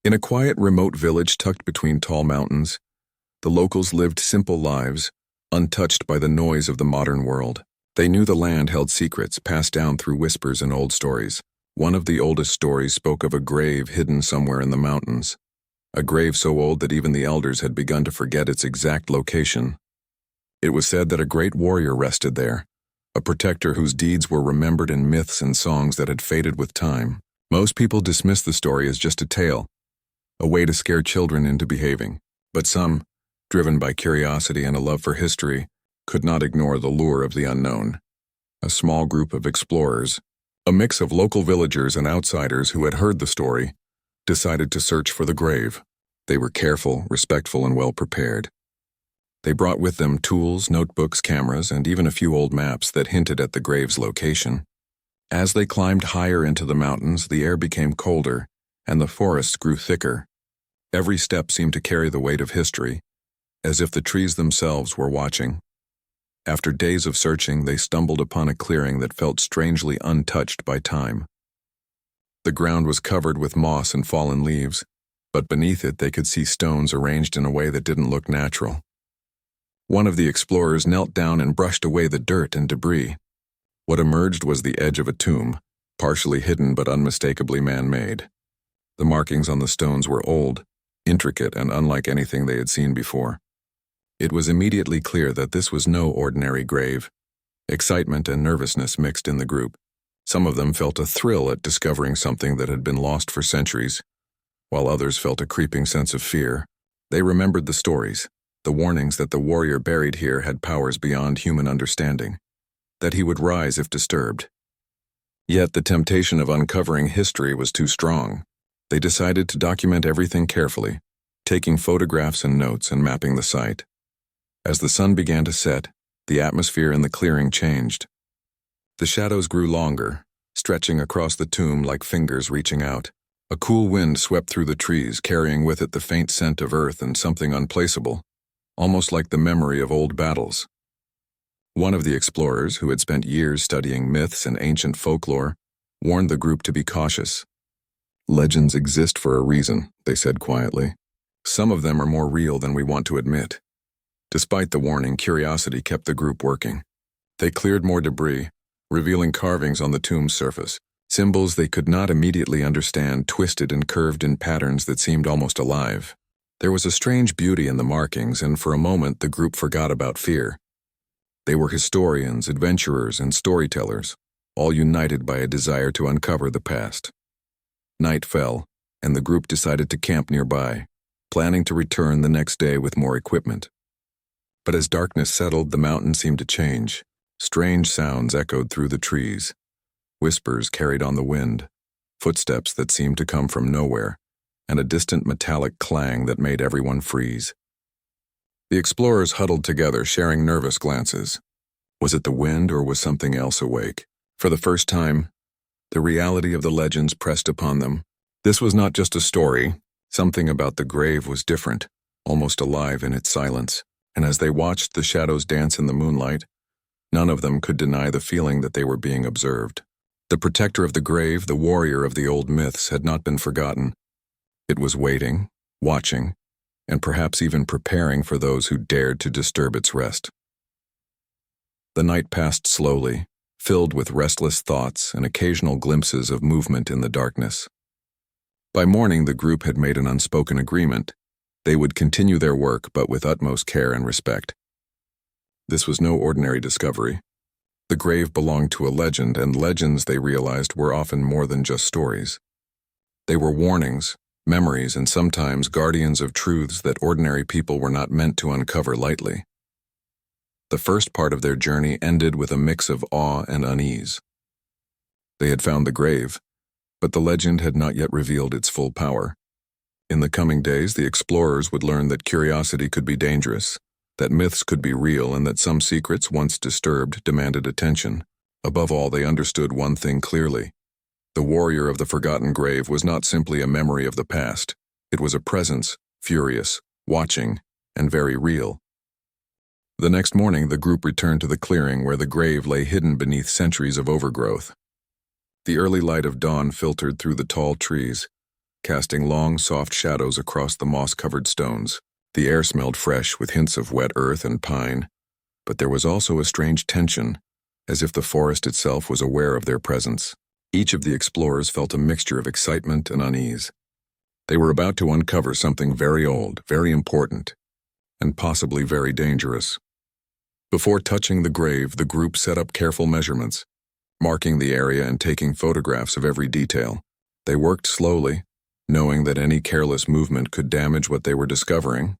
In a quiet, remote village tucked between tall mountains, the locals lived simple lives, untouched by the noise of the modern world. They knew the land held secrets passed down through whispers and old stories. One of the oldest stories spoke of a grave hidden somewhere in the mountains, a grave so old that even the elders had begun to forget its exact location. It was said that a great warrior rested there, a protector whose deeds were remembered in myths and songs that had faded with time. Most people dismissed the story as just a tale, a way to scare children into behaving, but some, driven by curiosity and a love for history, could not ignore the lure of the unknown. A small group of explorers, a mix of local villagers and outsiders who had heard the story, decided to search for the grave. They were careful, respectful, and well prepared. They brought with them tools, notebooks, cameras, and even a few old maps that hinted at the grave's location. As they climbed higher into the mountains, the air became colder, and the forests grew thicker. Every step seemed to carry the weight of history, as if the trees themselves were watching. After days of searching, they stumbled upon a clearing that felt strangely untouched by time. The ground was covered with moss and fallen leaves, but beneath it they could see stones arranged in a way that didn't look natural. One of the explorers knelt down and brushed away the dirt and debris. What emerged was the edge of a tomb, partially hidden but unmistakably man-made. The markings on the stones were old, intricate, and unlike anything they had seen before. It was immediately clear that this was no ordinary grave. Excitement and nervousness mixed in the group. Some of them felt a thrill at discovering something that had been lost for centuries, while others felt a creeping sense of fear. They remembered the stories, the warnings that the warrior buried here had powers beyond human understanding, that he would rise if disturbed. Yet the temptation of uncovering history was too strong. They decided to document everything carefully, taking photographs and notes and mapping the site. As the sun began to set, the atmosphere in the clearing changed. The shadows grew longer, stretching across the tomb like fingers reaching out. A cool wind swept through the trees, carrying with it the faint scent of earth and something unplaceable, almost like the memory of old battles. One of the explorers, who had spent years studying myths and ancient folklore, warned the group to be cautious. "Legends exist for a reason," they said quietly. "Some of them are more real than we want to admit." Despite the warning, curiosity kept the group working. They cleared more debris, revealing carvings on the tomb's surface, symbols they could not immediately understand, twisted and curved in patterns that seemed almost alive. There was a strange beauty in the markings, and for a moment the group forgot about fear. They were historians, adventurers, and storytellers, all united by a desire to uncover the past. Night fell, and the group decided to camp nearby, planning to return the next day with more equipment. But as darkness settled, the mountain seemed to change. Strange sounds echoed through the trees. Whispers carried on the wind, footsteps that seemed to come from nowhere, and a distant metallic clang that made everyone freeze. The explorers huddled together, sharing nervous glances. Was it the wind, or was something else awake? For the first time, the reality of the legends pressed upon them. This was not just a story. Something about the grave was different, almost alive in its silence. And as they watched the shadows dance in the moonlight, none of them could deny the feeling that they were being observed. The protector of the grave, the warrior of the old myths, had not been forgotten. It was waiting, watching, and perhaps even preparing for those who dared to disturb its rest. The night passed slowly, filled with restless thoughts and occasional glimpses of movement in the darkness. By morning, the group had made an unspoken agreement. They would continue their work, but with utmost care and respect. This was no ordinary discovery. The grave belonged to a legend, and legends, they realized, were often more than just stories. They were warnings, memories, and sometimes guardians of truths that ordinary people were not meant to uncover lightly. The first part of their journey ended with a mix of awe and unease. They had found the grave, but the legend had not yet revealed its full power. In the coming days, the explorers would learn that curiosity could be dangerous, that myths could be real, and that some secrets, once disturbed, demanded attention. Above all, they understood one thing clearly. The warrior of the forgotten grave was not simply a memory of the past. It was a presence, furious, watching, and very real. The next morning, the group returned to the clearing where the grave lay hidden beneath centuries of overgrowth. The early light of dawn filtered through the tall trees, casting long, soft shadows across the moss-covered stones. The air smelled fresh with hints of wet earth and pine, but there was also a strange tension, as if the forest itself was aware of their presence. Each of the explorers felt a mixture of excitement and unease. They were about to uncover something very old, very important, and possibly very dangerous. Before touching the grave, the group set up careful measurements, marking the area and taking photographs of every detail. They worked slowly, knowing that any careless movement could damage what they were discovering,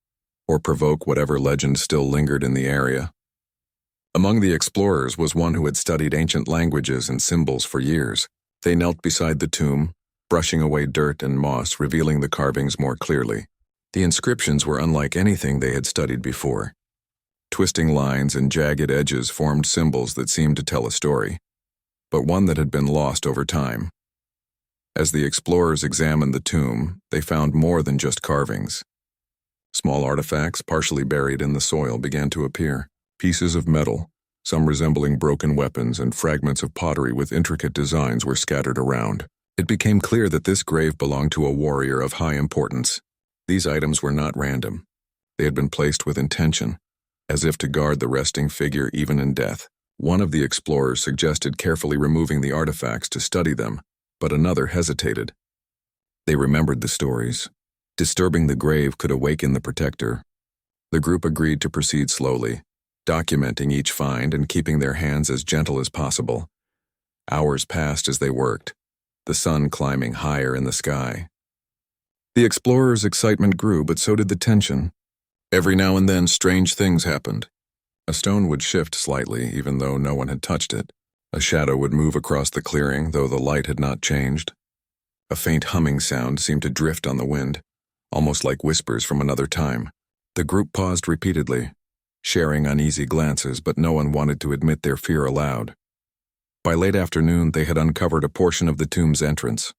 or provoke whatever legend still lingered in the area. Among the explorers was one who had studied ancient languages and symbols for years. They knelt beside the tomb, brushing away dirt and moss, revealing the carvings more clearly. The inscriptions were unlike anything they had studied before. Twisting lines and jagged edges formed symbols that seemed to tell a story, but one that had been lost over time. As the explorers examined the tomb, they found more than just carvings. Small artifacts, partially buried in the soil, began to appear. Pieces of metal, some resembling broken weapons, and fragments of pottery with intricate designs were scattered around. It became clear that this grave belonged to a warrior of high importance. These items were not random. They had been placed with intention, as if to guard the resting figure even in death. One of the explorers suggested carefully removing the artifacts to study them, but another hesitated. They remembered the stories. Disturbing the grave could awaken the protector. The group agreed to proceed slowly, documenting each find and keeping their hands as gentle as possible. Hours passed as they worked, the sun climbing higher in the sky. The explorers' excitement grew, but so did the tension. Every now and then, strange things happened. A stone would shift slightly, even though no one had touched it. A shadow would move across the clearing, though the light had not changed. A faint humming sound seemed to drift on the wind, almost like whispers from another time. The group paused repeatedly, sharing uneasy glances, but no one wanted to admit their fear aloud. By late afternoon, they had uncovered a portion of the tomb's entrance.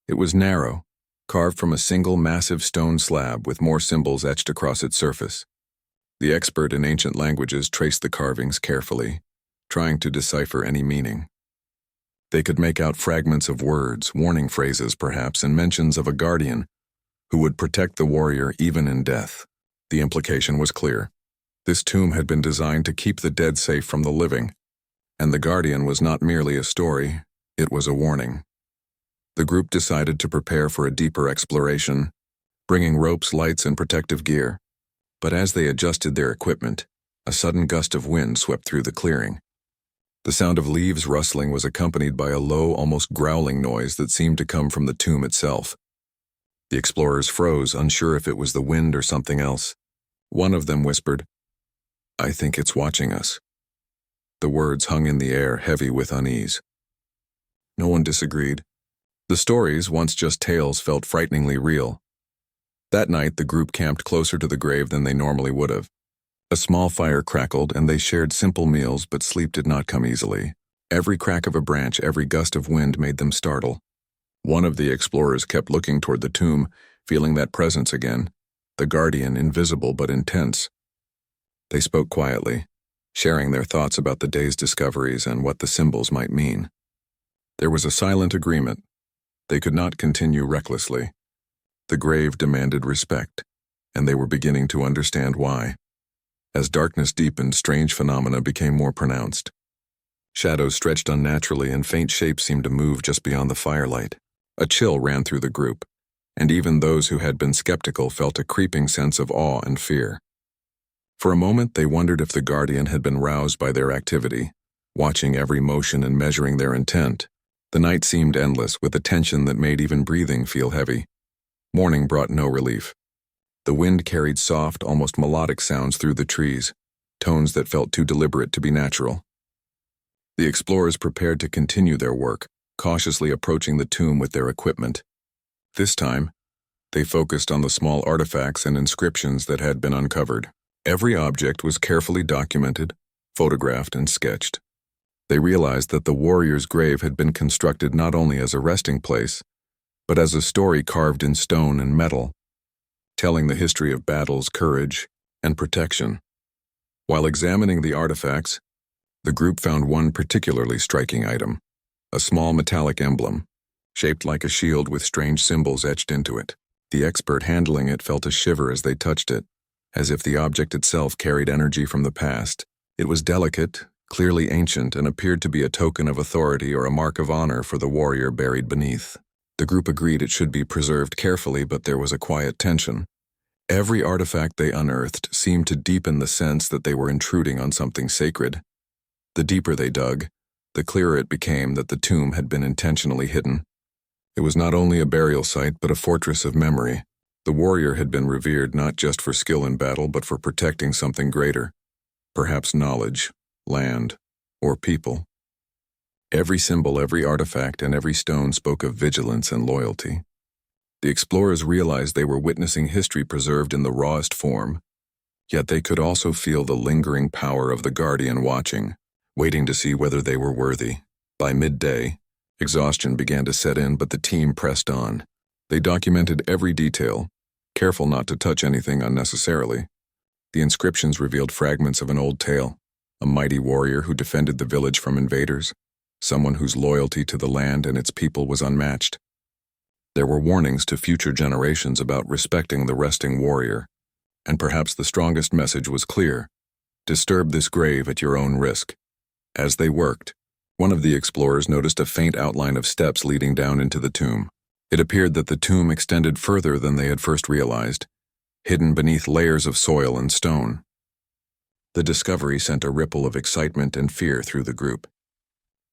It was narrow, carved from a single massive stone slab with more symbols etched across its surface. The expert in ancient languages traced the carvings carefully, trying to decipher any meaning. They could make out fragments of words, warning phrases perhaps, and mentions of a guardian who would protect the warrior even in death. The implication was clear. This tomb had been designed to keep the dead safe from the living, and the guardian was not merely a story, it was a warning. The group decided to prepare for a deeper exploration, bringing ropes, lights, and protective gear. But as they adjusted their equipment, a sudden gust of wind swept through the clearing. The sound of leaves rustling was accompanied by a low, almost growling noise that seemed to come from the tomb itself. The explorers froze, unsure if it was the wind or something else. One of them whispered, "I think it's watching us." The words hung in the air, heavy with unease. No one disagreed. The stories, once just tales, felt frighteningly real. That night, the group camped closer to the grave than they normally would have. A small fire crackled, and they shared simple meals, but sleep did not come easily. Every crack of a branch, every gust of wind made them startle. One of the explorers kept looking toward the tomb, feeling that presence again, the guardian, invisible but intense. They spoke quietly, sharing their thoughts about the day's discoveries and what the symbols might mean. There was a silent agreement. They could not continue recklessly. The grave demanded respect, and they were beginning to understand why. As darkness deepened, strange phenomena became more pronounced. Shadows stretched unnaturally, and faint shapes seemed to move just beyond the firelight. A chill ran through the group, and even those who had been skeptical felt a creeping sense of awe and fear. For a moment, they wondered if the guardian had been roused by their activity, watching every motion and measuring their intent. The night seemed endless, with a tension that made even breathing feel heavy. Morning brought no relief. The wind carried soft, almost melodic sounds through the trees, tones that felt too deliberate to be natural. The explorers prepared to continue their work, cautiously approaching the tomb with their equipment. This time, they focused on the small artifacts and inscriptions that had been uncovered. Every object was carefully documented, photographed, and sketched. They realized that the warrior's grave had been constructed not only as a resting place, but as a story carved in stone and metal, telling the history of battles, courage, and protection. While examining the artifacts, the group found one particularly striking item, a small metallic emblem, shaped like a shield with strange symbols etched into it. The expert handling it felt a shiver as they touched it, as if the object itself carried energy from the past. It was delicate, clearly ancient, and appeared to be a token of authority or a mark of honor for the warrior buried beneath. The group agreed it should be preserved carefully, but there was a quiet tension. Every artifact they unearthed seemed to deepen the sense that they were intruding on something sacred. The deeper they dug, the clearer it became that the tomb had been intentionally hidden. It was not only a burial site, but a fortress of memory. The warrior had been revered not just for skill in battle, but for protecting something greater. Perhaps knowledge, land, or people. Every symbol, every artifact, and every stone spoke of vigilance and loyalty. The explorers realized they were witnessing history preserved in the rawest form, yet they could also feel the lingering power of the Guardian watching, waiting to see whether they were worthy. By midday, exhaustion began to set in, but the team pressed on. They documented every detail, careful not to touch anything unnecessarily. The inscriptions revealed fragments of an old tale, a mighty warrior who defended the village from invaders, someone whose loyalty to the land and its people was unmatched. There were warnings to future generations about respecting the resting warrior, and perhaps the strongest message was clear: disturb this grave at your own risk. As they worked, one of the explorers noticed a faint outline of steps leading down into the tomb. It appeared that the tomb extended further than they had first realized, hidden beneath layers of soil and stone. The discovery sent a ripple of excitement and fear through the group.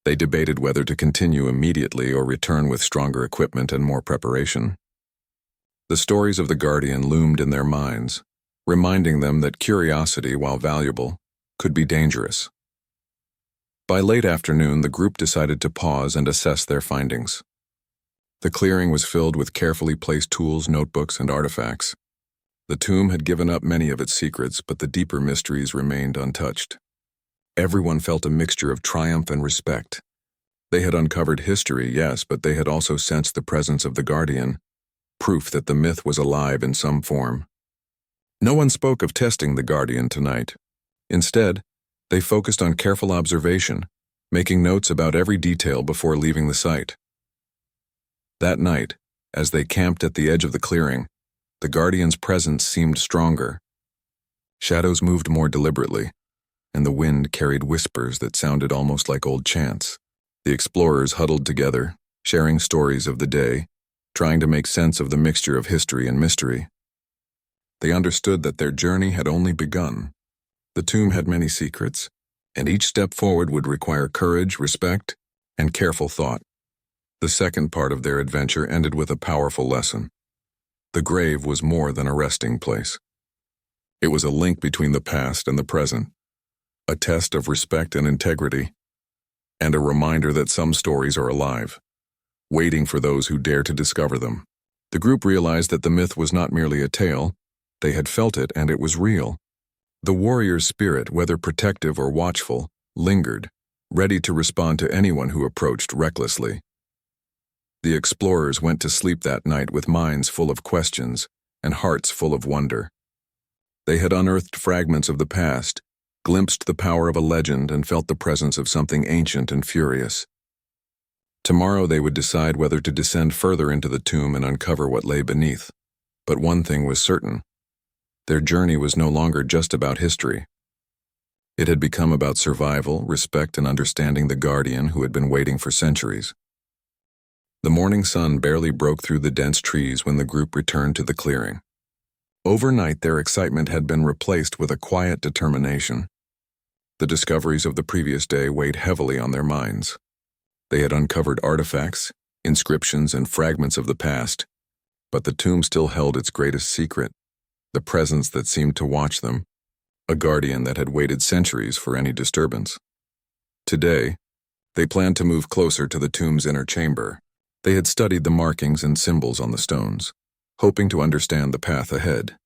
They debated whether to continue immediately or return with stronger equipment and more preparation. The stories of the Guardian loomed in their minds, reminding them that curiosity, while valuable, could be dangerous. By late afternoon, the group decided to pause and assess their findings. The clearing was filled with carefully placed tools, notebooks, and artifacts. The tomb had given up many of its secrets, but the deeper mysteries remained untouched. Everyone felt a mixture of triumph and respect. They had uncovered history, yes, but they had also sensed the presence of the Guardian, proof that the myth was alive in some form. No one spoke of testing the Guardian tonight. Instead, they focused on careful observation, making notes about every detail before leaving the site. That night, as they camped at the edge of the clearing, the Guardian's presence seemed stronger. Shadows moved more deliberately, and the wind carried whispers that sounded almost like old chants. The explorers huddled together, sharing stories of the day, trying to make sense of the mixture of history and mystery. They understood that their journey had only begun. The tomb had many secrets, and each step forward would require courage, respect, and careful thought. The second part of their adventure ended with a powerful lesson. The grave was more than a resting place. It was a link between the past and the present, a test of respect and integrity, and a reminder that some stories are alive, waiting for those who dare to discover them. The group realized that the myth was not merely a tale. They had felt it, and it was real. The warrior's spirit, whether protective or watchful, lingered, ready to respond to anyone who approached recklessly. The explorers went to sleep that night with minds full of questions and hearts full of wonder. They had unearthed fragments of the past, glimpsed the power of a legend, and felt the presence of something ancient and furious. Tomorrow they would decide whether to descend further into the tomb and uncover what lay beneath. But one thing was certain: their journey was no longer just about history. It had become about survival, respect, and understanding the Guardian who had been waiting for centuries. The morning sun barely broke through the dense trees when the group returned to the clearing. Overnight, their excitement had been replaced with a quiet determination. The discoveries of the previous day weighed heavily on their minds. They had uncovered artifacts, inscriptions, and fragments of the past, but the tomb still held its greatest secret: the presence that seemed to watch them, a guardian that had waited centuries for any disturbance. Today, they planned to move closer to the tomb's inner chamber. They had studied the markings and symbols on the stones, hoping to understand the path ahead.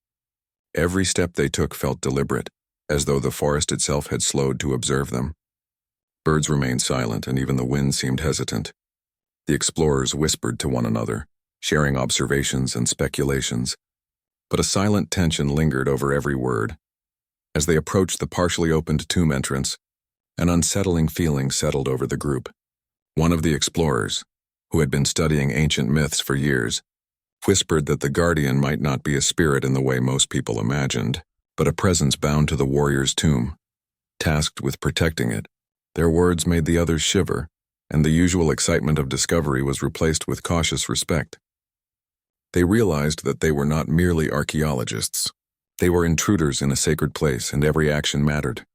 Every step they took felt deliberate, as though the forest itself had slowed to observe them. Birds remained silent, and even the wind seemed hesitant. The explorers whispered to one another, sharing observations and speculations, but a silent tension lingered over every word. As they approached the partially opened tomb entrance, an unsettling feeling settled over the group. One of the explorers, who had been studying ancient myths for years, whispered that the Guardian might not be a spirit in the way most people imagined, but a presence bound to the warrior's tomb, tasked with protecting it. Their words made the others shiver, and the usual excitement of discovery was replaced with cautious respect. They realized that they were not merely archaeologists. They were intruders in a sacred place, and every action mattered.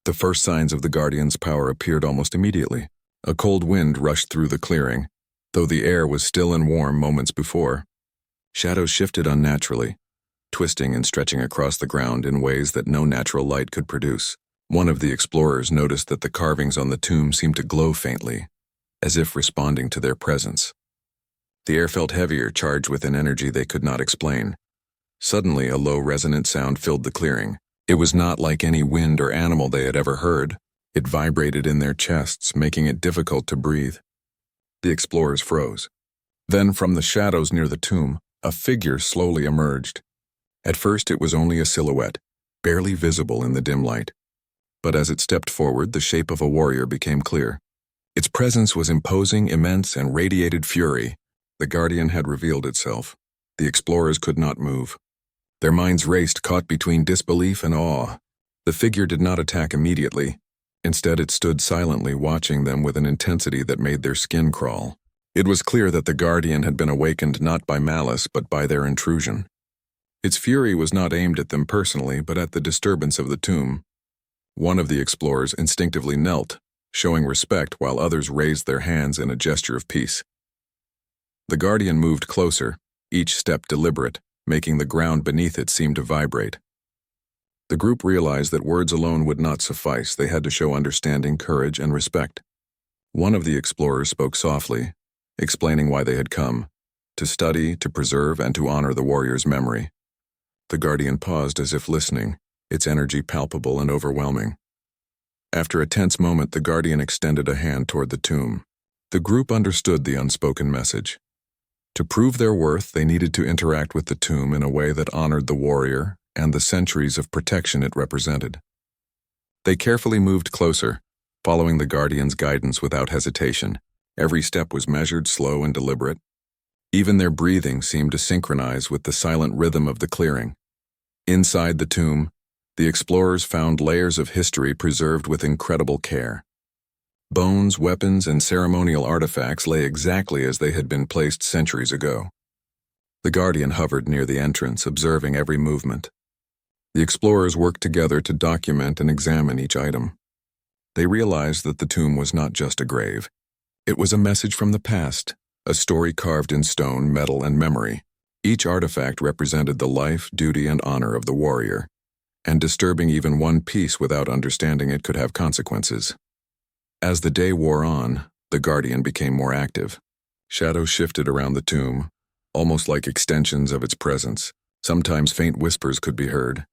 The first signs of the Guardian's power appeared almost immediately. A cold wind rushed through the clearing, though the air was still and warm moments before. Shadows shifted unnaturally, twisting and stretching across the ground in ways that no natural light could produce. One of the explorers noticed that the carvings on the tomb seemed to glow faintly, as if responding to their presence. The air felt heavier, charged with an energy they could not explain. Suddenly, a low, resonant sound filled the clearing. It was not like any wind or animal they had ever heard. It vibrated in their chests, making it difficult to breathe. The explorers froze. Then, from the shadows near the tomb, a figure slowly emerged. At first, it was only a silhouette, barely visible in the dim light. But as it stepped forward, the shape of a warrior became clear. Its presence was imposing, immense, and radiated fury. The Guardian had revealed itself. The explorers could not move. Their minds raced, caught between disbelief and awe. The figure did not attack immediately. Instead, it stood silently, watching them with an intensity that made their skin crawl. It was clear that the Guardian had been awakened not by malice, but by their intrusion. Its fury was not aimed at them personally, but at the disturbance of the tomb. One of the explorers instinctively knelt, showing respect while others raised their hands in a gesture of peace. The Guardian moved closer, each step deliberate, making the ground beneath it seem to vibrate. The group realized that words alone would not suffice. They had to show understanding, courage, and respect. One of the explorers spoke softly, explaining why they had come: to study, to preserve, and to honor the warrior's memory. The Guardian paused as if listening, its energy palpable and overwhelming. After a tense moment, the Guardian extended a hand toward the tomb. The group understood the unspoken message. To prove their worth, they needed to interact with the tomb in a way that honored the warrior and the centuries of protection it represented. They carefully moved closer, following the Guardian's guidance without hesitation. Every step was measured, slow, and deliberate. Even their breathing seemed to synchronize with the silent rhythm of the clearing. Inside the tomb, the explorers found layers of history preserved with incredible care. Bones, weapons, and ceremonial artifacts lay exactly as they had been placed centuries ago. The Guardian hovered near the entrance, observing every movement. The explorers worked together to document and examine each item. They realized that the tomb was not just a grave. It was a message from the past, a story carved in stone, metal, and memory. Each artifact represented the life, duty, and honor of the warrior, and disturbing even one piece without understanding it could have consequences. As the day wore on, the Guardian became more active. Shadows shifted around the tomb, almost like extensions of its presence. Sometimes faint whispers could be heard,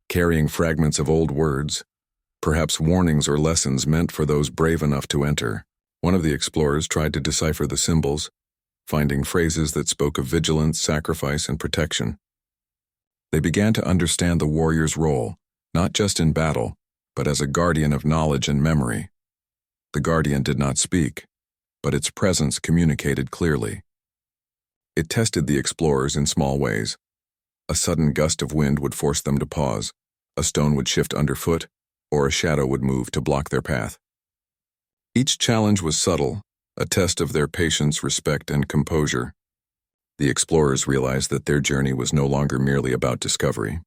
carrying fragments of old words, perhaps warnings or lessons meant for those brave enough to enter. One of the explorers tried to decipher the symbols, finding phrases that spoke of vigilance, sacrifice, and protection. They began to understand the warrior's role, not just in battle, but as a guardian of knowledge and memory. The Guardian did not speak, but its presence communicated clearly. It tested the explorers in small ways. A sudden gust of wind would force them to pause, a stone would shift underfoot, or a shadow would move to block their path. Each challenge was subtle, a test of their patience, respect, and composure. The explorers realized that their journey was no longer merely about discovery.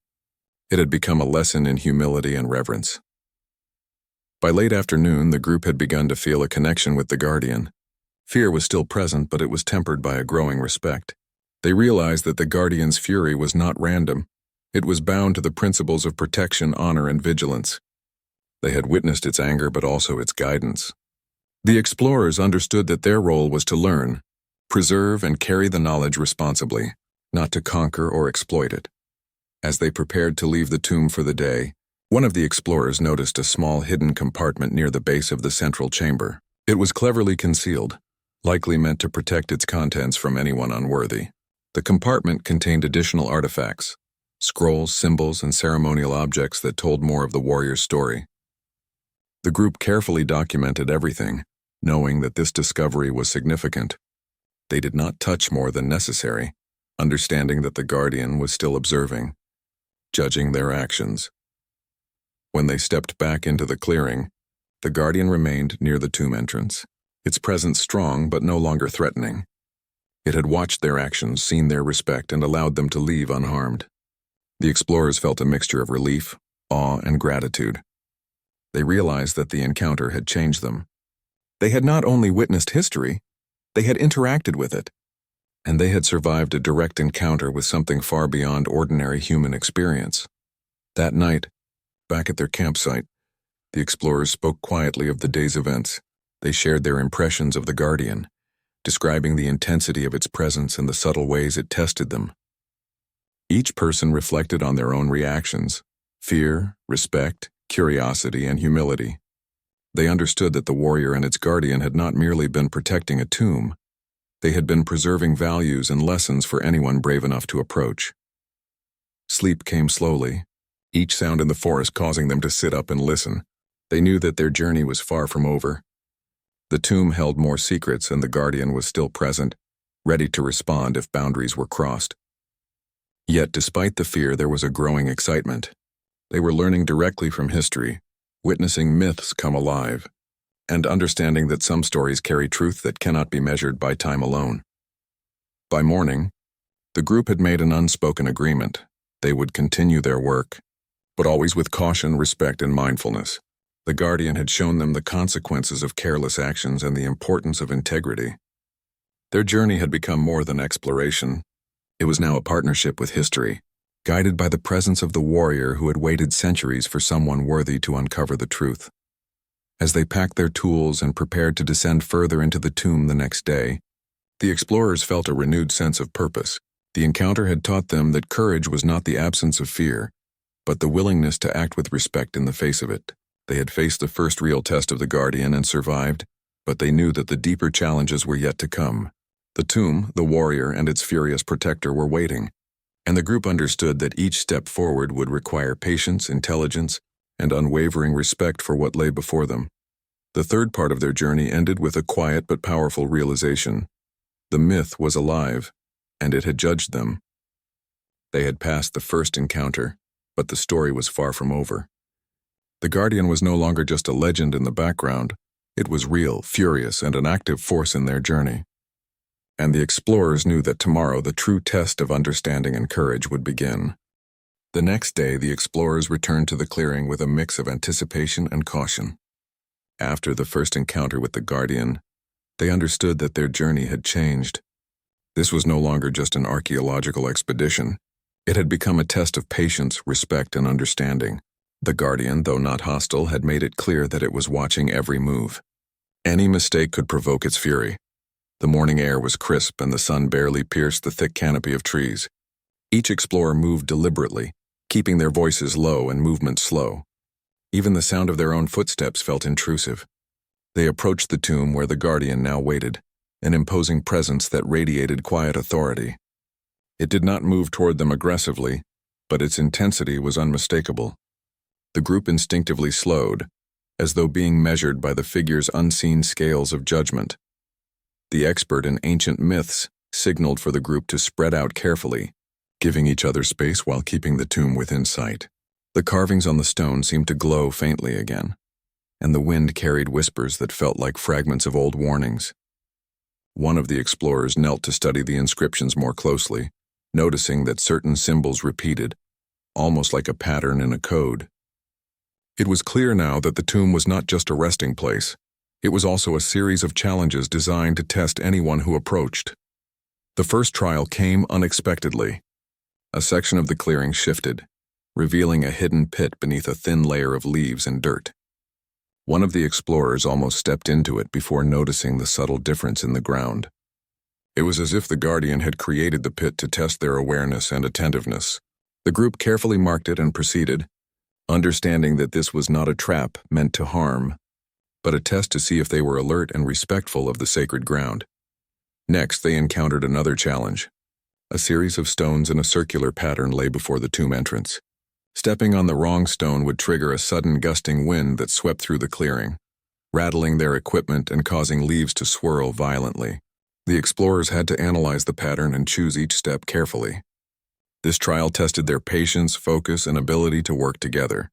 It had become a lesson in humility and reverence. By late afternoon, the group had begun to feel a connection with the Guardian. Fear was still present, but it was tempered by a growing respect. They realized that the Guardian's fury was not random. It was bound to the principles of protection, honor, and vigilance. They had witnessed its anger, but also its guidance. The explorers understood that their role was to learn, preserve, and carry the knowledge responsibly, not to conquer or exploit it. As they prepared to leave the tomb for the day, one of the explorers noticed a small hidden compartment near the base of the central chamber. It was cleverly concealed, likely meant to protect its contents from anyone unworthy. The compartment contained additional artifacts, scrolls, symbols, and ceremonial objects that told more of the warrior's story. The group carefully documented everything, knowing that this discovery was significant. They did not touch more than necessary, understanding that the Guardian was still observing, judging their actions. When they stepped back into the clearing, the Guardian remained near the tomb entrance, its presence strong but no longer threatening. It had watched their actions, seen their respect, and allowed them to leave unharmed. The explorers felt a mixture of relief, awe, and gratitude. They realized that the encounter had changed them. They had not only witnessed history, they had interacted with it, and they had survived a direct encounter with something far beyond ordinary human experience. That night, back at their campsite, the explorers spoke quietly of the day's events. They shared their impressions of the Guardian, describing the intensity of its presence and the subtle ways it tested them. Each person reflected on their own reactions: fear, respect, curiosity, and humility. They understood that the warrior and its Guardian had not merely been protecting a tomb. They had been preserving values and lessons for anyone brave enough to approach. Sleep came slowly, each sound in the forest causing them to sit up and listen. They knew that their journey was far from over. The tomb held more secrets, and the Guardian was still present, ready to respond if boundaries were crossed. Yet, despite the fear, there was a growing excitement. They were learning directly from history, witnessing myths come alive, and understanding that some stories carry truth that cannot be measured by time alone. By morning, the group had made an unspoken agreement. They would continue their work, but always with caution, respect, and mindfulness. The Guardian had shown them the consequences of careless actions and the importance of integrity. Their journey had become more than exploration. It was now a partnership with history, guided by the presence of the warrior who had waited centuries for someone worthy to uncover the truth. As they packed their tools and prepared to descend further into the tomb the next day, the explorers felt a renewed sense of purpose. The encounter had taught them that courage was not the absence of fear, but the willingness to act with respect in the face of it. They had faced the first real test of the Guardian and survived, but they knew that the deeper challenges were yet to come. The tomb, the warrior, and its furious protector were waiting, and the group understood that each step forward would require patience, intelligence, and unwavering respect for what lay before them. The third part of their journey ended with a quiet but powerful realization. The myth was alive, and it had judged them. They had passed the first encounter, but the story was far from over. The Guardian was no longer just a legend in the background. It was real, furious, and an active force in their journey. And the explorers knew that tomorrow the true test of understanding and courage would begin. The next day, the explorers returned to the clearing with a mix of anticipation and caution. After the first encounter with the Guardian, they understood that their journey had changed. This was no longer just an archaeological expedition. It had become a test of patience, respect, and understanding. The Guardian, though not hostile, had made it clear that it was watching every move. Any mistake could provoke its fury. The morning air was crisp and the sun barely pierced the thick canopy of trees. Each explorer moved deliberately, keeping their voices low and movements slow. Even the sound of their own footsteps felt intrusive. They approached the tomb where the Guardian now waited, an imposing presence that radiated quiet authority. It did not move toward them aggressively, but its intensity was unmistakable. The group instinctively slowed, as though being measured by the figure's unseen scales of judgment. The expert in ancient myths signaled for the group to spread out carefully, giving each other space while keeping the tomb within sight. The carvings on the stone seemed to glow faintly again, and the wind carried whispers that felt like fragments of old warnings. One of the explorers knelt to study the inscriptions more closely, noticing that certain symbols repeated, almost like a pattern in a code. It was clear now that the tomb was not just a resting place. It was also a series of challenges designed to test anyone who approached. The first trial came unexpectedly. A section of the clearing shifted, revealing a hidden pit beneath a thin layer of leaves and dirt. One of the explorers almost stepped into it before noticing the subtle difference in the ground. It was as if the Guardian had created the pit to test their awareness and attentiveness. The group carefully marked it and proceeded, understanding that this was not a trap meant to harm, but a test to see if they were alert and respectful of the sacred ground. Next, they encountered another challenge. A series of stones in a circular pattern lay before the tomb entrance. Stepping on the wrong stone would trigger a sudden gusting wind that swept through the clearing, rattling their equipment and causing leaves to swirl violently. The explorers had to analyze the pattern and choose each step carefully. This trial tested their patience, focus, and ability to work together.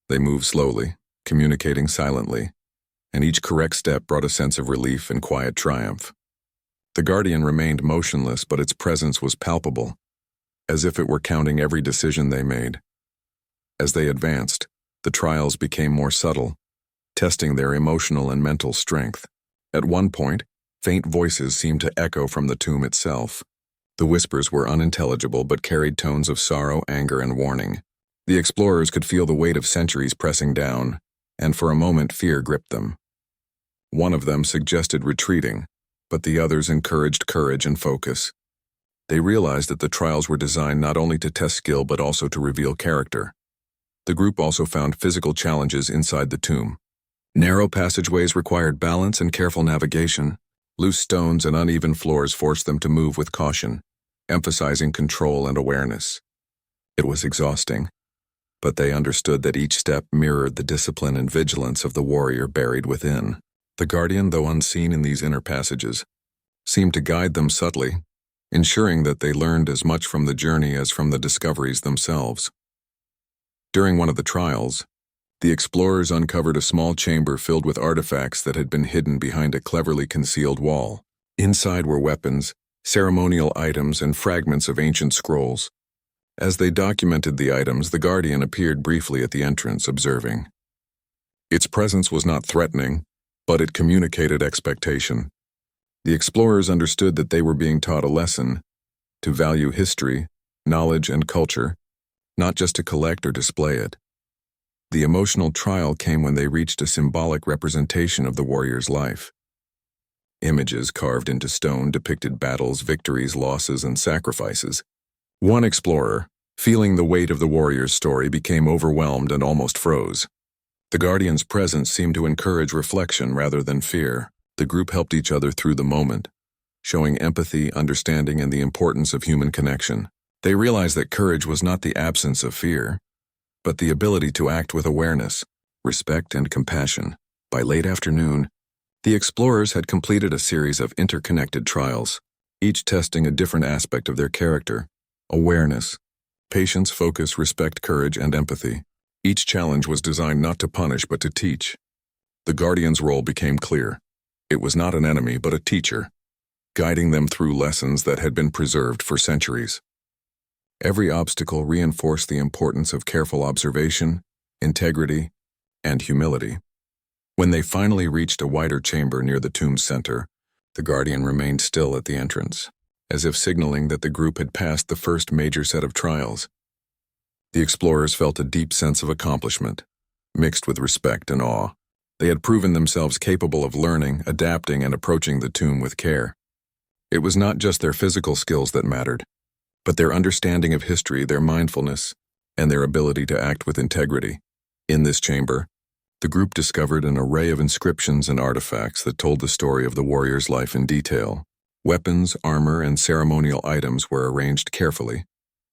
They moved slowly, communicating silently, and each correct step brought a sense of relief and quiet triumph. The Guardian remained motionless, but its presence was palpable, as if it were counting every decision they made. As they advanced, the trials became more subtle, testing their emotional and mental strength. At one point, faint voices seemed to echo from the tomb itself. The whispers were unintelligible but carried tones of sorrow, anger, and warning. The explorers could feel the weight of centuries pressing down, and for a moment fear gripped them. One of them suggested retreating, but the others encouraged courage and focus. They realized that the trials were designed not only to test skill but also to reveal character. The group also found physical challenges inside the tomb. Narrow passageways required balance and careful navigation. Loose stones and uneven floors forced them to move with caution, emphasizing control and awareness. It was exhausting, but they understood that each step mirrored the discipline and vigilance of the warrior buried within. The Guardian, though unseen in these inner passages, seemed to guide them subtly, ensuring that they learned as much from the journey as from the discoveries themselves. During one of the trials, the explorers uncovered a small chamber filled with artifacts that had been hidden behind a cleverly concealed wall. Inside were weapons, ceremonial items, and fragments of ancient scrolls. As they documented the items, the Guardian appeared briefly at the entrance, observing. Its presence was not threatening, but it communicated expectation. The explorers understood that they were being taught a lesson, to value history, knowledge, and culture, not just to collect or display it. The emotional trial came when they reached a symbolic representation of the warrior's life. Images carved into stone depicted battles, victories, losses, and sacrifices. One explorer, feeling the weight of the warrior's story, became overwhelmed and almost froze. The Guardian's presence seemed to encourage reflection rather than fear. The group helped each other through the moment, showing empathy, understanding, and the importance of human connection. They realized that courage was not the absence of fear, but the ability to act with awareness, respect, and compassion. By late afternoon, the explorers had completed a series of interconnected trials, each testing a different aspect of their character: awareness, patience, focus, respect, courage, and empathy. Each challenge was designed not to punish but to teach. The Guardian's role became clear. It was not an enemy but a teacher, guiding them through lessons that had been preserved for centuries. Every obstacle reinforced the importance of careful observation, integrity, and humility. When they finally reached a wider chamber near the tomb's center, the Guardian remained still at the entrance, as if signaling that the group had passed the first major set of trials. The explorers felt a deep sense of accomplishment, mixed with respect and awe. They had proven themselves capable of learning, adapting, and approaching the tomb with care. It was not just their physical skills that mattered, but their understanding of history, their mindfulness, and their ability to act with integrity. In this chamber, the group discovered an array of inscriptions and artifacts that told the story of the warrior's life in detail. Weapons, armor, and ceremonial items were arranged carefully,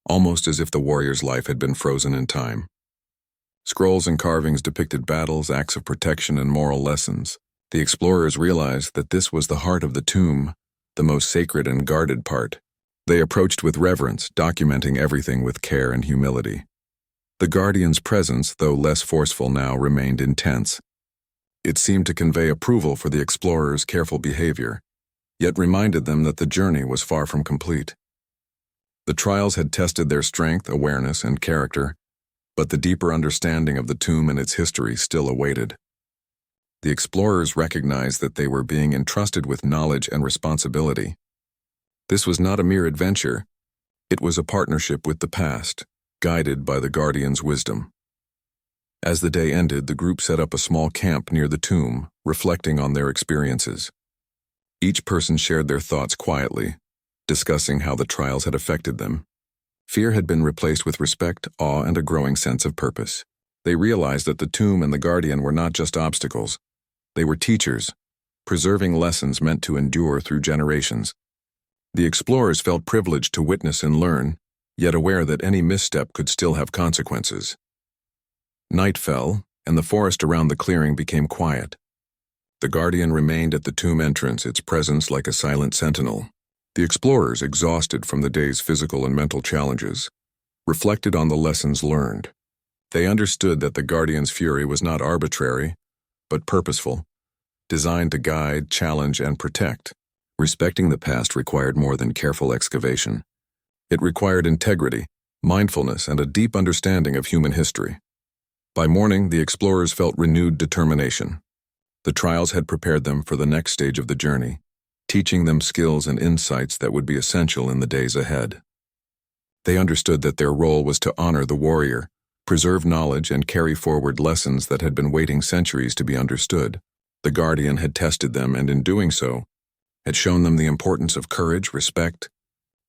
almost as if the warrior's life had been frozen in time. Scrolls and carvings depicted battles, acts of protection, and moral lessons. The explorers realized that this was the heart of the tomb, the most sacred and guarded part. They approached with reverence, documenting everything with care and humility. The Guardian's presence, though less forceful now, remained intense. It seemed to convey approval for the explorers' careful behavior, yet reminded them that the journey was far from complete. The trials had tested their strength, awareness, and character, but the deeper understanding of the tomb and its history still awaited. The explorers recognized that they were being entrusted with knowledge and responsibility. This was not a mere adventure, it was a partnership with the past, guided by the Guardian's wisdom. As the day ended, the group set up a small camp near the tomb, reflecting on their experiences. Each person shared their thoughts quietly, discussing how the trials had affected them. Fear had been replaced with respect, awe, and a growing sense of purpose. They realized that the tomb and the Guardian were not just obstacles. They were teachers, preserving lessons meant to endure through generations. The explorers felt privileged to witness and learn, yet aware that any misstep could still have consequences. Night fell, and the forest around the clearing became quiet. The Guardian remained at the tomb entrance, its presence like a silent sentinel. The explorers, exhausted from the day's physical and mental challenges, reflected on the lessons learned. They understood that the Guardian's fury was not arbitrary, but purposeful, designed to guide, challenge, and protect. Respecting the past required more than careful excavation. It required integrity, mindfulness, and a deep understanding of human history. By morning, the explorers felt renewed determination. The trials had prepared them for the next stage of the journey, teaching them skills and insights that would be essential in the days ahead. They understood that their role was to honor the warrior, preserve knowledge, and carry forward lessons that had been waiting centuries to be understood. The Guardian had tested them, and in doing so, had shown them the importance of courage, respect,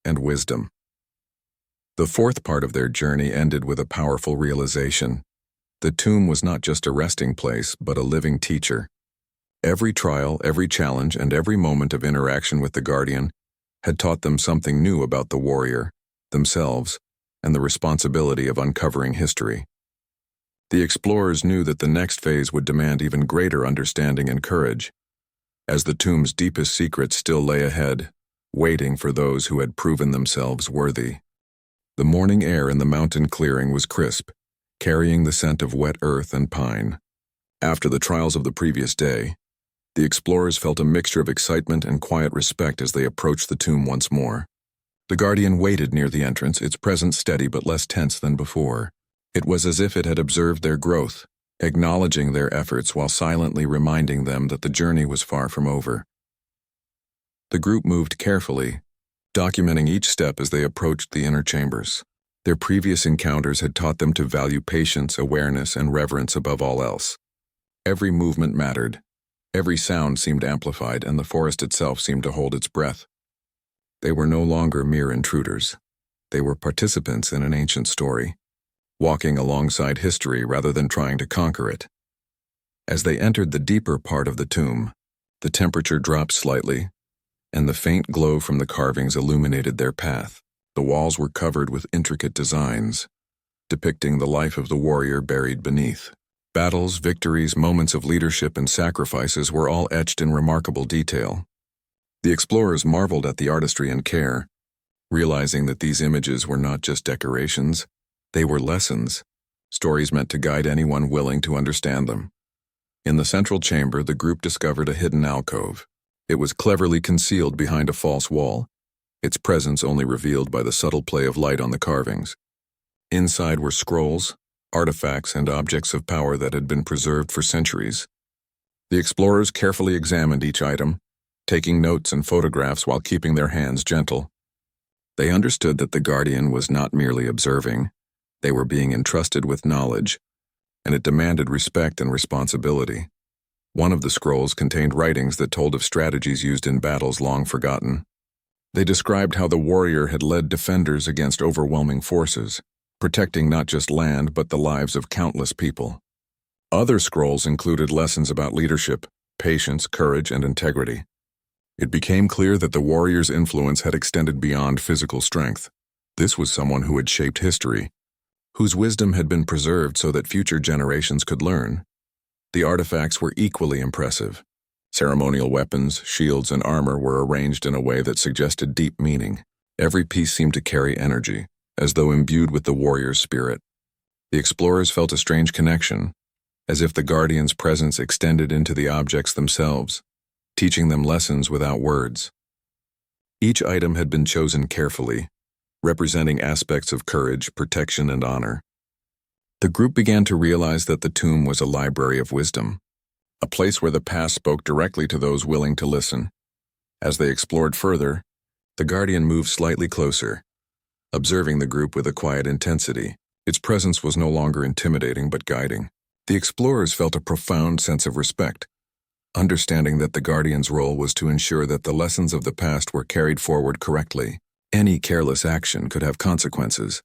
and wisdom. The fourth part of their journey ended with a powerful realization. The tomb was not just a resting place, but a living teacher. Every trial, every challenge, and every moment of interaction with the Guardian had taught them something new about the warrior, themselves, and the responsibility of uncovering history. The explorers knew that the next phase would demand even greater understanding and courage, as the tomb's deepest secrets still lay ahead, waiting for those who had proven themselves worthy. The morning air in the mountain clearing was crisp, carrying the scent of wet earth and pine. After the trials of the previous day, the explorers felt a mixture of excitement and quiet respect as they approached the tomb once more. The Guardian waited near the entrance, its presence steady but less tense than before. It was as if it had observed their growth, acknowledging their efforts while silently reminding them that the journey was far from over. The group moved carefully, documenting each step as they approached the inner chambers. Their previous encounters had taught them to value patience, awareness, and reverence above all else. Every movement mattered. Every sound seemed amplified, and the forest itself seemed to hold its breath. They were no longer mere intruders. They were participants in an ancient story, walking alongside history rather than trying to conquer it. As they entered the deeper part of the tomb, the temperature dropped slightly, and the faint glow from the carvings illuminated their path. The walls were covered with intricate designs, depicting the life of the warrior buried beneath. Battles, victories, moments of leadership, and sacrifices were all etched in remarkable detail. The explorers marveled at the artistry and care, realizing that these images were not just decorations, they were lessons, stories meant to guide anyone willing to understand them. In the central chamber, the group discovered a hidden alcove. It was cleverly concealed behind a false wall, its presence only revealed by the subtle play of light on the carvings. Inside were scrolls, artifacts, and objects of power that had been preserved for centuries. The explorers carefully examined each item, taking notes and photographs while keeping their hands gentle. They understood that the Guardian was not merely observing. They were being entrusted with knowledge, and it demanded respect and responsibility. One of the scrolls contained writings that told of strategies used in battles long forgotten. They described how the warrior had led defenders against overwhelming forces, protecting not just land but the lives of countless people. Other scrolls included lessons about leadership, patience, courage, and integrity. It became clear that the warrior's influence had extended beyond physical strength. This was someone who had shaped history, whose wisdom had been preserved so that future generations could learn. The artifacts were equally impressive. Ceremonial weapons, shields, and armor were arranged in a way that suggested deep meaning. Every piece seemed to carry energy, as though imbued with the warrior's spirit. The explorers felt a strange connection, as if the Guardian's presence extended into the objects themselves, teaching them lessons without words. Each item had been chosen carefully, representing aspects of courage, protection, and honor. The group began to realize that the tomb was a library of wisdom, a place where the past spoke directly to those willing to listen. As they explored further, the Guardian moved slightly closer, observing the group with a quiet intensity. Its presence was no longer intimidating but guiding. The explorers felt a profound sense of respect, understanding that the Guardian's role was to ensure that the lessons of the past were carried forward correctly. Any careless action could have consequences,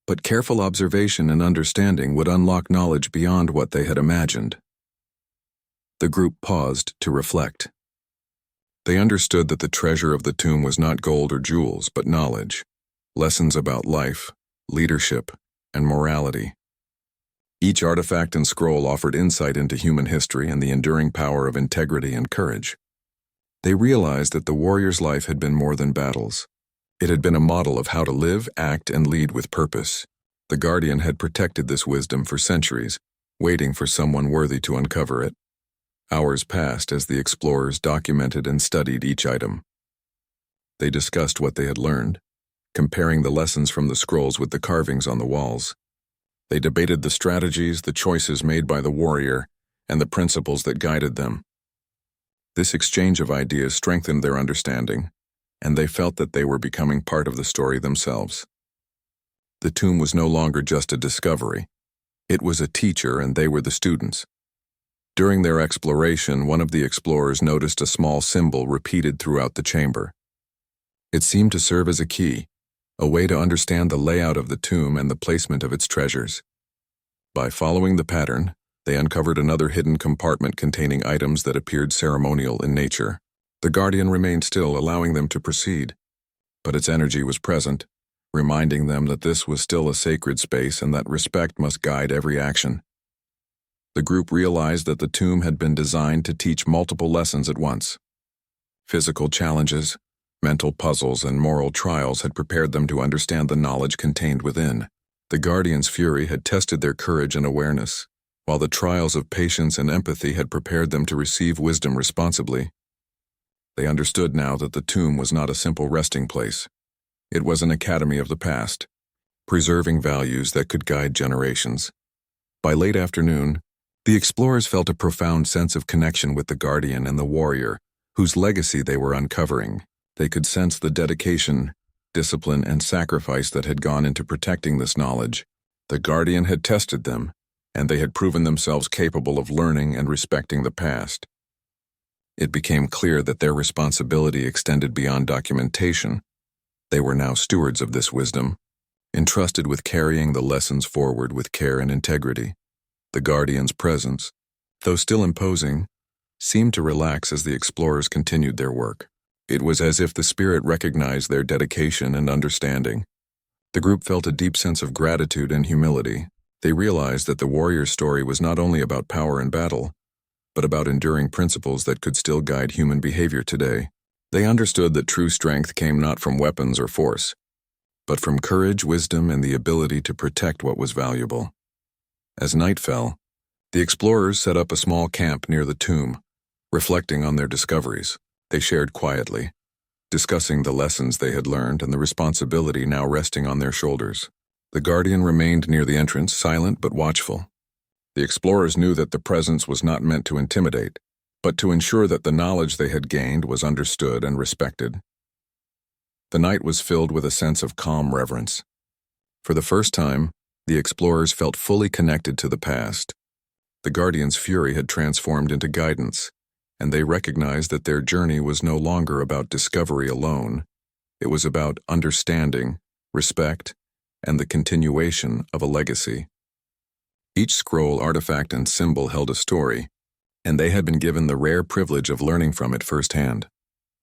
but careful observation and understanding would unlock knowledge beyond what they had imagined. The group paused to reflect. They understood that the treasure of the tomb was not gold or jewels, but knowledge, lessons about life, leadership, and morality. Each artifact and scroll offered insight into human history and the enduring power of integrity and courage. They realized that the warrior's life had been more than battles. It had been a model of how to live, act, and lead with purpose. The Guardian had protected this wisdom for centuries, waiting for someone worthy to uncover it. Hours passed as the explorers documented and studied each item. They discussed what they had learned, comparing the lessons from the scrolls with the carvings on the walls. They debated the strategies, the choices made by the warrior, and the principles that guided them. This exchange of ideas strengthened their understanding, and they felt that they were becoming part of the story themselves. The tomb was no longer just a discovery. It was a teacher, and they were the students. During their exploration, one of the explorers noticed a small symbol repeated throughout the chamber. It seemed to serve as a key, a way to understand the layout of the tomb and the placement of its treasures. By following the pattern, they uncovered another hidden compartment containing items that appeared ceremonial in nature. The Guardian remained still, allowing them to proceed, but its energy was present, reminding them that this was still a sacred space and that respect must guide every action. The group realized that the tomb had been designed to teach multiple lessons at once. Physical challenges, mental puzzles, and moral trials had prepared them to understand the knowledge contained within. The Guardian's fury had tested their courage and awareness, while the trials of patience and empathy had prepared them to receive wisdom responsibly. They understood now that the tomb was not a simple resting place. It was an academy of the past, preserving values that could guide generations. By late afternoon, the explorers felt a profound sense of connection with the Guardian and the warrior, whose legacy they were uncovering. They could sense the dedication, discipline, and sacrifice that had gone into protecting this knowledge. The Guardian had tested them, and they had proven themselves capable of learning and respecting the past. It became clear that their responsibility extended beyond documentation. They were now stewards of this wisdom, entrusted with carrying the lessons forward with care and integrity. The Guardian's presence, though still imposing, seemed to relax as the explorers continued their work. It was as if the spirit recognized their dedication and understanding. The group felt a deep sense of gratitude and humility. They realized that the warrior's story was not only about power and battle, but about enduring principles that could still guide human behavior today. They understood that true strength came not from weapons or force, but from courage, wisdom, and the ability to protect what was valuable. As night fell, the explorers set up a small camp near the tomb, reflecting on their discoveries. They shared quietly, discussing the lessons they had learned and the responsibility now resting on their shoulders. The Guardian remained near the entrance, silent but watchful. The explorers knew that the presence was not meant to intimidate, but to ensure that the knowledge they had gained was understood and respected. The night was filled with a sense of calm reverence. For the first time, the explorers felt fully connected to the past. The Guardian's fury had transformed into guidance, and they recognized that their journey was no longer about discovery alone. It was about understanding, respect, and the continuation of a legacy. Each scroll, artifact, and symbol held a story, and they had been given the rare privilege of learning from it firsthand.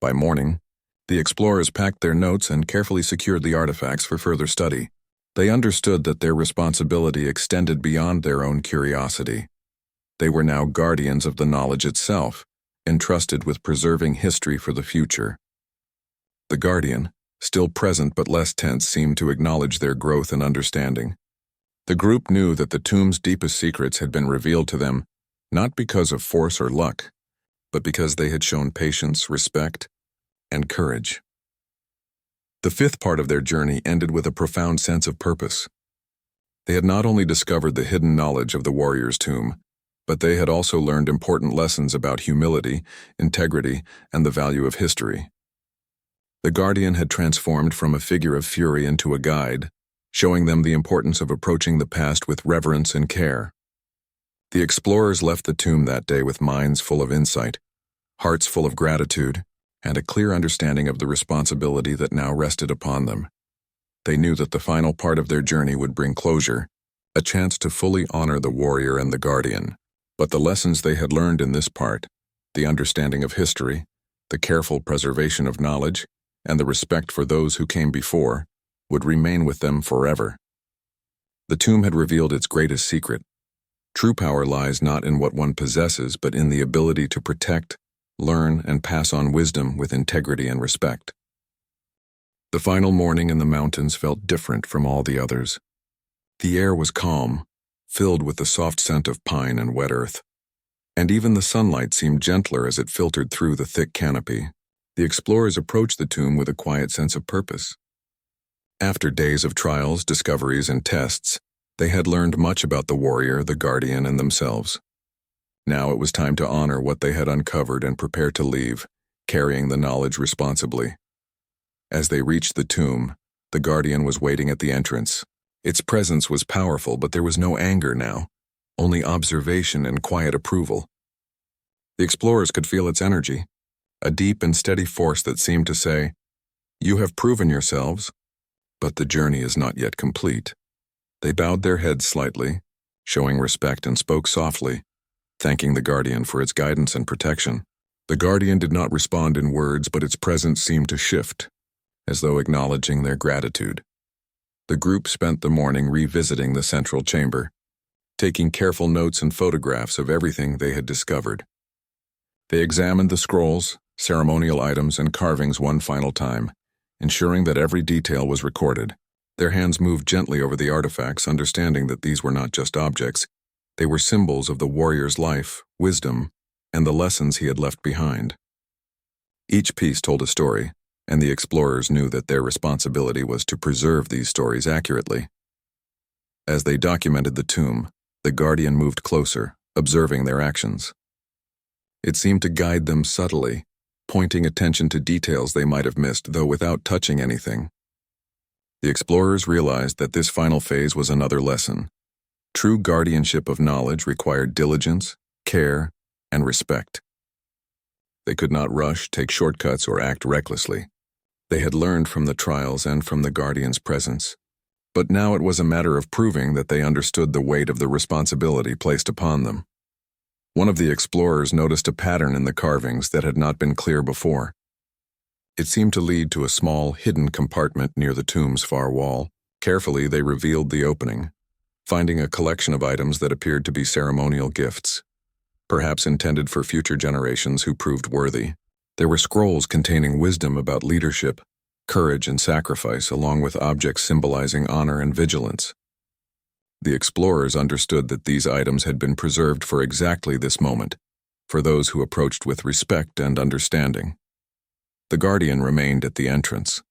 By morning, the explorers packed their notes and carefully secured the artifacts for further study. They understood that their responsibility extended beyond their own curiosity. They were now guardians of the knowledge itself, entrusted with preserving history for the future. The Guardian, still present but less tense, seemed to acknowledge their growth and understanding. The group knew that the tomb's deepest secrets had been revealed to them, not because of force or luck, but because they had shown patience, respect, and courage. The fifth part of their journey ended with a profound sense of purpose. They had not only discovered the hidden knowledge of the warrior's tomb, but they had also learned important lessons about humility, integrity, and the value of history. The Guardian had transformed from a figure of fury into a guide, showing them the importance of approaching the past with reverence and care. The explorers left the tomb that day with minds full of insight, hearts full of gratitude, and a clear understanding of the responsibility that now rested upon them. They knew that the final part of their journey would bring closure, a chance to fully honor the warrior and the Guardian. But the lessons they had learned in this part, the understanding of history, the careful preservation of knowledge, and the respect for those who came before, would remain with them forever. The tomb had revealed its greatest secret, True power lies not in what one possesses, but in the ability to protect, learn, and pass on wisdom with integrity and respect. The final morning in the mountains felt different from all the others. The air was calm, filled with the soft scent of pine and wet earth. And even the sunlight seemed gentler as it filtered through the thick canopy. The explorers approached the tomb with a quiet sense of purpose. After days of trials, discoveries, and tests, they had learned much about the warrior, the guardian, and themselves. Now it was time to honor what they had uncovered and prepare to leave, carrying the knowledge responsibly. As they reached the tomb, the guardian was waiting at the entrance. Its presence was powerful, but there was no anger now, only observation and quiet approval. The explorers could feel its energy, a deep and steady force that seemed to say, "You have proven yourselves, but the journey is not yet complete." They bowed their heads slightly, showing respect, and spoke softly, thanking the guardian for its guidance and protection. The guardian did not respond in words, but its presence seemed to shift, as though acknowledging their gratitude. The group spent the morning revisiting the central chamber, taking careful notes and photographs of everything they had discovered. They examined the scrolls, ceremonial items, and carvings one final time, ensuring that every detail was recorded. Their hands moved gently over the artifacts, understanding that these were not just objects. They were symbols of the warrior's life, wisdom, and the lessons he had left behind. Each piece told a story, and the explorers knew that their responsibility was to preserve these stories accurately. As they documented the tomb, the guardian moved closer, observing their actions. It seemed to guide them subtly, pointing attention to details they might have missed, though without touching anything. The explorers realized that this final phase was another lesson. True guardianship of knowledge required diligence, care, and respect. They could not rush, take shortcuts, or act recklessly. They had learned from the trials and from the guardian's presence. But now it was a matter of proving that they understood the weight of the responsibility placed upon them. One of the explorers noticed a pattern in the carvings that had not been clear before. It seemed to lead to a small, hidden compartment near the tomb's far wall. Carefully, they revealed the opening, finding a collection of items that appeared to be ceremonial gifts, perhaps intended for future generations who proved worthy. There were scrolls containing wisdom about leadership, courage, and sacrifice, along with objects symbolizing honor and vigilance. The explorers understood that these items had been preserved for exactly this moment, for those who approached with respect and understanding. The guardian remained at the entrance,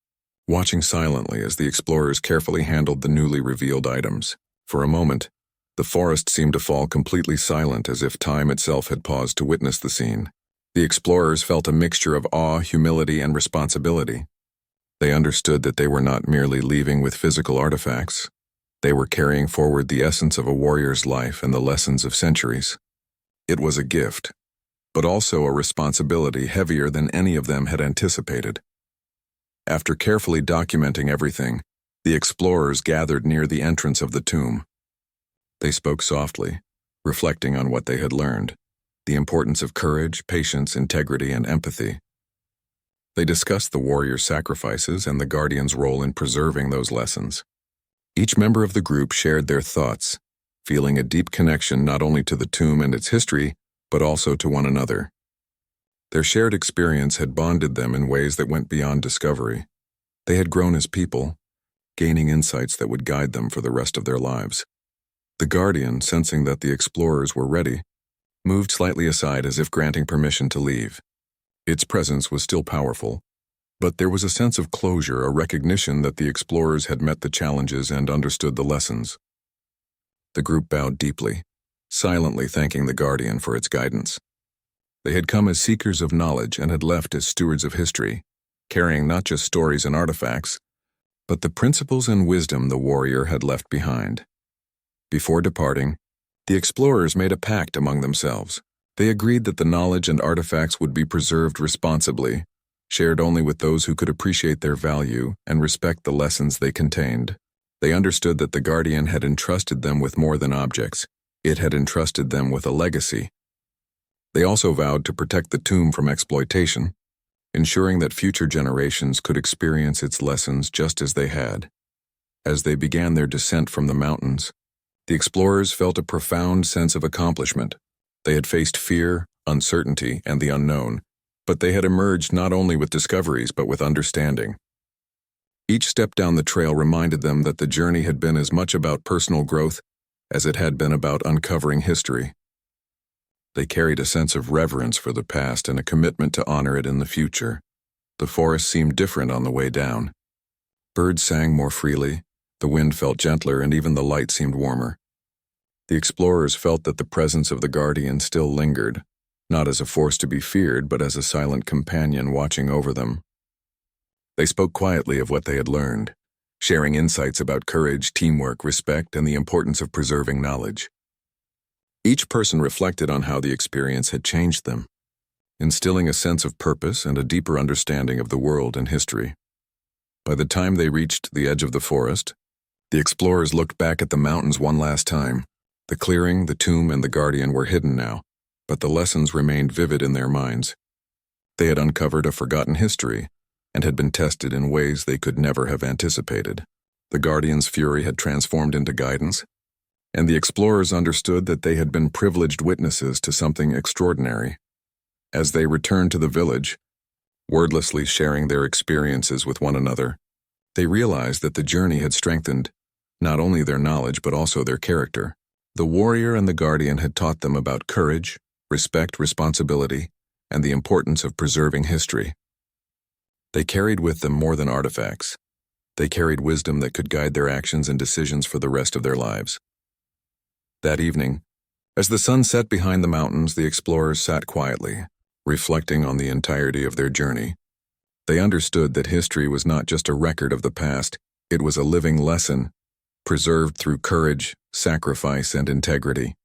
watching silently as the explorers carefully handled the newly revealed items. For a moment, the forest seemed to fall completely silent, as if time itself had paused to witness the scene. The explorers felt a mixture of awe, humility, and responsibility. They understood that they were not merely leaving with physical artifacts. They were carrying forward the essence of a warrior's life and the lessons of centuries. It was a gift, but also a responsibility heavier than any of them had anticipated. After carefully documenting everything, the explorers gathered near the entrance of the tomb. They spoke softly, reflecting on what they had learned, the importance of courage, patience, integrity, and empathy. They discussed the warrior's sacrifices and the guardian's role in preserving those lessons. Each member of the group shared their thoughts, feeling a deep connection not only to the tomb and its history, but also to one another. Their shared experience had bonded them in ways that went beyond discovery. They had grown as people, gaining insights that would guide them for the rest of their lives. The guardian, sensing that the explorers were ready, moved slightly aside as if granting permission to leave. Its presence was still powerful, but there was a sense of closure, a recognition that the explorers had met the challenges and understood the lessons. The group bowed deeply, silently thanking the guardian for its guidance. They had come as seekers of knowledge and had left as stewards of history, carrying not just stories and artifacts, but the principles and wisdom the warrior had left behind. Before departing, the explorers made a pact among themselves. They agreed that the knowledge and artifacts would be preserved responsibly, shared only with those who could appreciate their value and respect the lessons they contained. They understood that the guardian had entrusted them with more than objects. It had entrusted them with a legacy. They also vowed to protect the tomb from exploitation, ensuring that future generations could experience its lessons just as they had. As they began their descent from the mountains, The explorers felt a profound sense of accomplishment. They had faced fear, uncertainty, and the unknown, but they had emerged not only with discoveries but with understanding. Each step down the trail reminded them that the journey had been as much about personal growth as it had been about uncovering history. They carried a sense of reverence for the past and a commitment to honor it in the future. The forest seemed different on the way down. Birds sang more freely, the wind felt gentler, and even the light seemed warmer. The explorers felt that the presence of the Guardian still lingered, not as a force to be feared, but as a silent companion watching over them. They spoke quietly of what they had learned, sharing insights about courage, teamwork, respect, and the importance of preserving knowledge. Each person reflected on how the experience had changed them, instilling a sense of purpose and a deeper understanding of the world and history. By the time they reached the edge of the forest, the explorers looked back at the mountains one last time. The clearing, the tomb, and the Guardian were hidden now, but the lessons remained vivid in their minds. They had uncovered a forgotten history and had been tested in ways they could never have anticipated. The Guardian's fury had transformed into guidance, and the explorers understood that they had been privileged witnesses to something extraordinary. As they returned to the village, wordlessly sharing their experiences with one another, they realized that the journey had strengthened not only their knowledge but also their character. The warrior and the Guardian had taught them about courage, respect, responsibility, and the importance of preserving history. They carried with them more than artifacts. They carried wisdom that could guide their actions and decisions for the rest of their lives. That evening, as the sun set behind the mountains, the explorers sat quietly, reflecting on the entirety of their journey. They understood that history was not just a record of the past, it was a living lesson, preserved through courage, sacrifice, and integrity.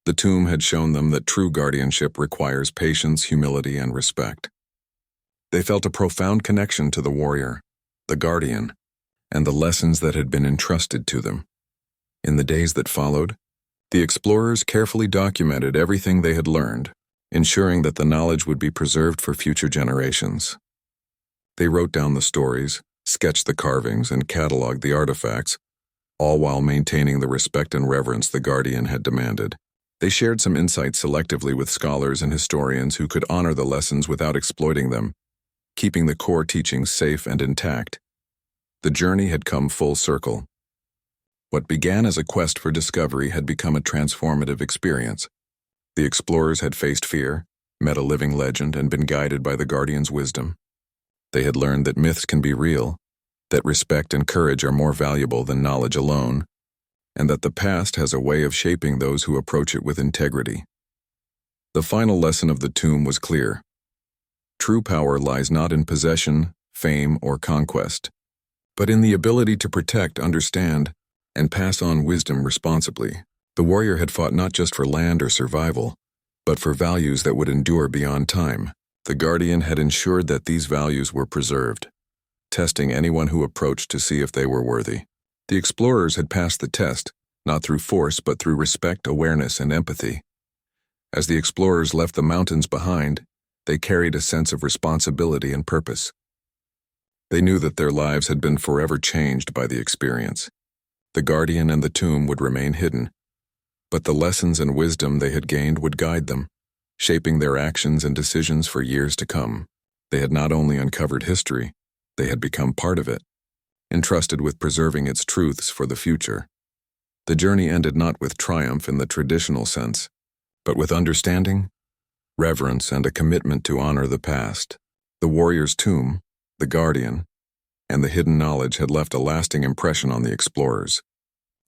The tomb had shown them that true guardianship requires patience, humility, and respect. They felt a profound connection to the warrior, the Guardian, and the lessons that had been entrusted to them. In the days that followed, the explorers carefully documented everything they had learned, ensuring that the knowledge would be preserved for future generations. They wrote down the stories, sketched the carvings, and cataloged the artifacts, all while maintaining the respect and reverence the Guardian had demanded. They shared some insights selectively with scholars and historians who could honor the lessons without exploiting them, keeping the core teachings safe and intact. The journey had come full circle. What began as a quest for discovery had become a transformative experience. The explorers had faced fear, met a living legend, and been guided by the Guardian's wisdom. They had learned that myths can be real, that respect and courage are more valuable than knowledge alone, and that the past has a way of shaping those who approach it with integrity. The final lesson of the tomb was clear. True power lies not in possession, fame, or conquest, but in the ability to protect, understand, and pass on wisdom responsibly. The warrior had fought not just for land or survival, but for values that would endure beyond time. The Guardian had ensured that these values were preserved, testing anyone who approached to see if they were worthy. The explorers had passed the test, not through force but through respect, awareness, and empathy. As the explorers left the mountains behind, they carried a sense of responsibility and purpose. They knew that their lives had been forever changed by the experience. The Guardian and the tomb would remain hidden, but the lessons and wisdom they had gained would guide them, shaping their actions and decisions for years to come. They had not only uncovered history, they had become part of it, entrusted with preserving its truths for the future. The journey ended not with triumph in the traditional sense, but with understanding, reverence, and a commitment to honor the past. The warrior's tomb, the Guardian, and the hidden knowledge had left a lasting impression on the explorers,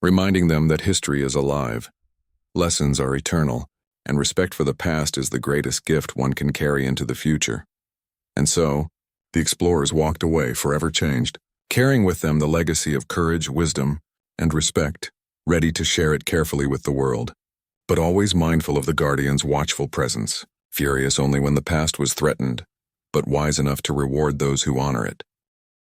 reminding them that history is alive, lessons are eternal, and respect for the past is the greatest gift one can carry into the future. And so, the explorers walked away forever changed, carrying with them the legacy of courage, wisdom, and respect, ready to share it carefully with the world, but always mindful of the Guardian's watchful presence, furious only when the past was threatened, but wise enough to reward those who honor it.